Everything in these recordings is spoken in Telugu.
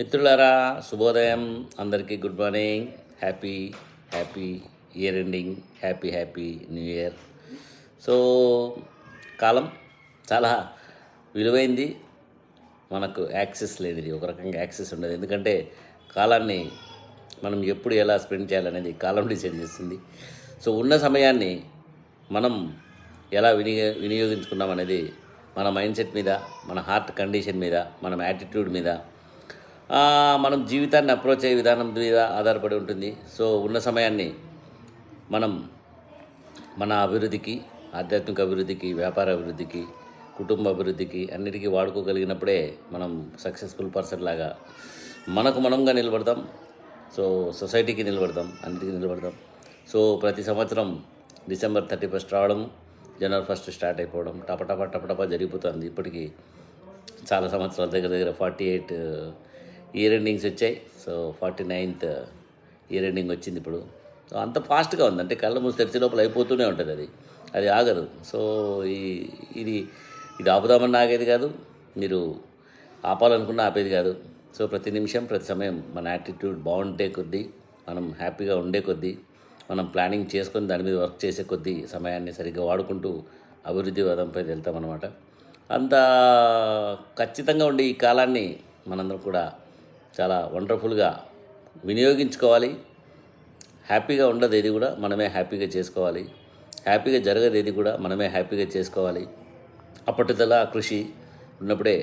మిత్రులారా శుభోదయం, అందరికీ good morning. Happy happy year ending, happy new year. So కాలం చాలా విలువైంది, మనకు యాక్సెస్ లేనిది. ఒక రకంగా యాక్సెస్ ఉండదు, ఎందుకంటే కాలాన్ని మనం ఎప్పుడు ఎలా స్పెండ్ చేయాలనేది కాలం డిసైడ్ చేస్తుంది. సో ఉన్న సమయాన్ని మనం ఎలా వినియోగించుకున్నాం అనేది మన మైండ్ సెట్ మీద, మన హార్ట్ కండిషన్ మీద, మన యాటిట్యూడ్ మీద, మనం జీవితాన్ని అప్రోచ్ అయ్యే విధానం మీద ఆధారపడి ఉంటుంది. సో ఉన్న సమయాన్ని మనం మన అభివృద్ధికి, ఆధ్యాత్మిక అభివృద్ధికి, వ్యాపార అభివృద్ధికి, కుటుంబ అభివృద్ధికి అన్నిటికీ వాడుకోగలిగినప్పుడే మనం సక్సెస్ఫుల్ పర్సన్ లాగా మనకు మనంగా నిలబడతాం. సో సొసైటీకి నిలబడతాం, అన్నిటికీ నిలబడతాం. సో ప్రతి సంవత్సరం డిసెంబర్ 31 రావడం, జనవరి 1 స్టార్ట్ అయిపోవడం టపటపా జరిగిపోతుంది. ఇప్పటికీ చాలా సంవత్సరాల దగ్గర 48 ఇయర్ ఎండింగ్స్ వచ్చాయి. సో 49th ఇయర్ ఎండింగ్ వచ్చింది ఇప్పుడు. సో అంత ఫాస్ట్గా ఉంది, అంటే కళ్ళ మూసి తెరిచే లోపల అయిపోతూనే ఉంటుంది, అది ఆగదు. సో ఇది ఆపుదామని ఆగేది కాదు, మీరు ఆపాలనుకున్న ఆపేది కాదు. సో ప్రతి నిమిషం, ప్రతి సమయం మన యాటిట్యూడ్ బాగుంటే కొద్దీ, మనం హ్యాపీగా ఉండే కొద్దీ, మనం ప్లానింగ్ చేసుకొని దాని మీద వర్క్ చేసే కొద్దీ సమయాన్ని సరిగ్గా వాడుకుంటూ అభివృద్ధి పదంపై వెళ్తామన్నమాట. అంత ఖచ్చితంగా ఉండి ఈ కాలాన్ని మనందరం కూడా చాలా వండర్ఫుల్గా వినియోగించుకోవాలి. హ్యాపీగా ఉండదు ఏది కూడా మనమే హ్యాపీగా చేసుకోవాలి, హ్యాపీగా జరగదు ఏది కూడా మనమే హ్యాపీగా చేసుకోవాలి. అప్పటిదలా కృషి ఉన్నప్పుడే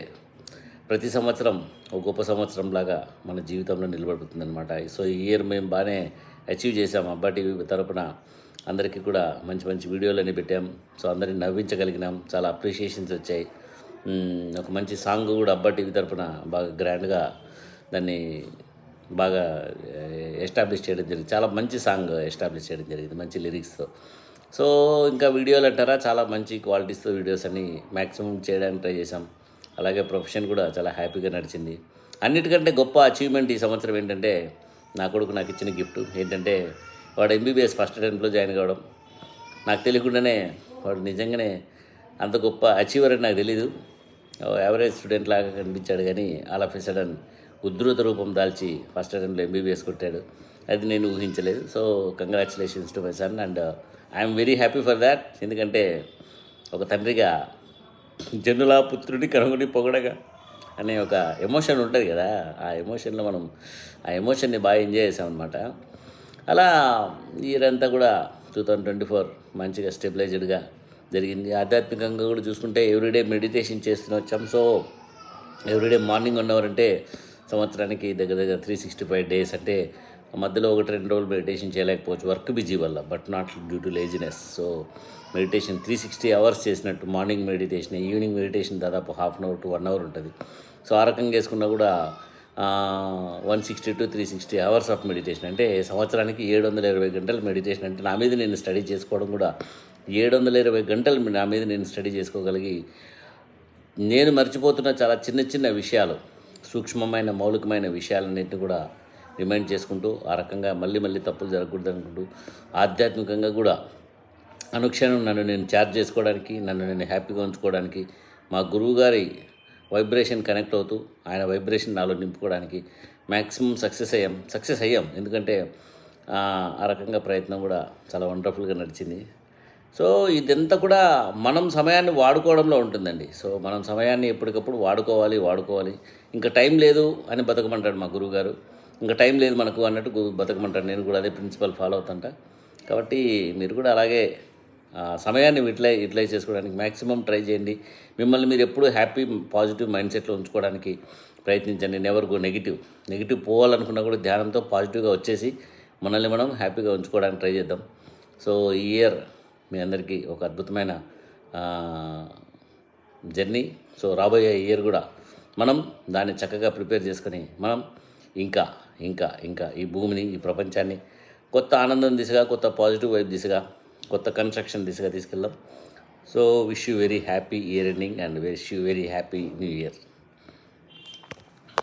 ప్రతి సంవత్సరం ఒక గొప్ప సంవత్సరం లాగా మన జీవితంలో నిలబడుతుంది అనమాట. సో ఈ ఇయర్ మేము బాగానే అచీవ్ చేసాం. అబ్బా టీవీ తరపున అందరికీ కూడా మంచి మంచి వీడియోలన్నీ పెట్టాం. సో అందరిని నవ్వించగలిగినాం, చాలా అప్రిషియేషన్స్ వచ్చాయి. ఒక మంచి సాంగ్ కూడా అబ్బా టీవీ తరపున బాగా గ్రాండ్గా దాన్ని బాగా ఎస్టాబ్లిష్ చేయడం జరిగింది. చాలా మంచి సాంగ్ ఎస్టాబ్లిష్ చేయడం జరిగింది, మంచి లిరిక్స్తో. సో ఇంకా వీడియోలు అంటారా, చాలా మంచి క్వాలిటీస్తో వీడియోస్ అన్ని మ్యాక్సిమం చేయడానికి ట్రై చేసాం. అలాగే ప్రొఫెషన్ కూడా చాలా హ్యాపీగా నడిచింది. అన్నిటికంటే గొప్ప అచీవ్మెంట్ ఈ సంవత్సరం ఏంటంటే, నా కొడుకు నాకు ఇచ్చిన గిఫ్ట్ ఏంటంటే, వాడు MBBS ఫస్ట్ అటెంప్ట్లో జాయిన్ కావడం. నాకు తెలియకుండానే వాడు నిజంగానే అంత గొప్ప అచీవర్ అని నాకు తెలీదు. యావరేజ్ స్టూడెంట్ లాగా కనిపించాడు, కానీ ఆల్ ఆఫ్ ఎ సడన్ ఉద్ధృత రూపం దాల్చి ఫస్ట్ అటెంప్ట్లో MBBS కొట్టాడు. అది నేను ఊహించలేదు. So congratulations to my son, and I'm very happy for that. ఎందుకంటే ఒక తండ్రిగా జనుల పుత్రుడి కనుగొని పొగడగా అనే ఒక ఎమోషన్ ఉంటుంది కదా, ఆ ఎమోషన్ని బాగా ఎంజాయ్ చేసామన్నమాట. అలా ఇయర్ అంతా కూడా 2024 మంచిగా స్టెబిలైజ్డ్గా జరిగింది. ఆధ్యాత్మికంగా కూడా చూసుకుంటే ఎవ్రీడే మెడిటేషన్ చేస్తూనే వచ్చాం. సో ఎవ్రీడే మార్నింగ్ 1 అవర్ అంటే సంవత్సరానికి దగ్గర 365 డేస్, అంటే మధ్యలో 1-2 రోజులు మెడిటేషన్ చేయలేకపోవచ్చు వర్క్ బిజీ వల్ల, but not due to laziness. So meditation 360 hours చేసినట్టు, మార్నింగ్ మెడిటేషన్, ఈవినింగ్ మెడిటేషన్ దాదాపు 1/2 అవర్ to 1 అవర్ ఉంటుంది. సో ఆ రకంగా వేసుకున్నా కూడా 160 to 360 అవర్స్ ఆఫ్ మెడిటేషన్, అంటే సంవత్సరానికి 720 గంటలు మెడిటేషన్. అంటే నా మీద నేను స్టడీ చేసుకోవడం కూడా 720 గంటలు నా మీద నేను స్టడీ చేసుకోగలిగి, నేను మర్చిపోతున్న చాలా చిన్న విషయాలు, సూక్ష్మమైన మౌలికమైన విషయాలన్నింటినీ కూడా రిమైండ్ చేసుకుంటూ, ఆ రకంగా మళ్ళీ తప్పులు జరగకూడదు అనుకుంటూ, ఆధ్యాత్మికంగా కూడా అనుక్షణం నన్ను నేను ఛార్జ్ చేసుకోవడానికి, నన్ను నేను హ్యాపీగా ఉంచుకోవడానికి, మా గురువుగారి వైబ్రేషన్ కనెక్ట్ అవుతూ ఆయన వైబ్రేషన్ నాలో నింపుకోవడానికి మ్యాక్సిమం సక్సెస్ అయ్యాం. ఎందుకంటే ఆ రకంగా ప్రయత్నం కూడా చాలా వండర్ఫుల్గా నడిచింది. సో ఇదంతా కూడా మనం సమయాన్ని వాడుకోవడంలో ఉంటుందండి. సో మనం సమయాన్ని ఎప్పటికప్పుడు వాడుకోవాలి. ఇంకా టైం లేదు అని బతకమంటాడు మా గురువుగారు. ఇంకా టైం లేదు మనకు అన్నట్టు బతకమంటాడు. నేను కూడా అదే ప్రిన్సిపల్ ఫాలో అవుతుంటా. కాబట్టి మీరు కూడా అలాగే సమయాన్ని యూటిలైజ్ చేసుకోవడానికి మ్యాక్సిమం ట్రై చేయండి. మిమ్మల్ని మీరు ఎప్పుడూ హ్యాపీ, పాజిటివ్ మైండ్ సెట్లో ఉంచుకోవడానికి ప్రయత్నించండి. నెవర్ గో నెగిటివ్ పోవాలనుకున్నా కూడా ధ్యానంతో పాజిటివ్గా వచ్చేసి మనల్ని మనం హ్యాపీగా ఉంచుకోవడానికి ట్రై చేద్దాం. సో ఈ ఇయర్ మీ అందరికీ ఒక అద్భుతమైన జర్నీ. సో రాబోయే ఇయర్ కూడా మనం దాన్ని చక్కగా ప్రిపేర్ చేసుకొని మనం ఇంకా ఈ భూమిని, ఈ ప్రపంచాన్ని కొత్త ఆనందం దిశగా, కొత్త పాజిటివ్ వైబ్ దిశగా, కొత్త కన్స్ట్రక్షన్ దిశగా తీసుకెళ్దాం. So wish you very happy year ending and wish you very happy new year.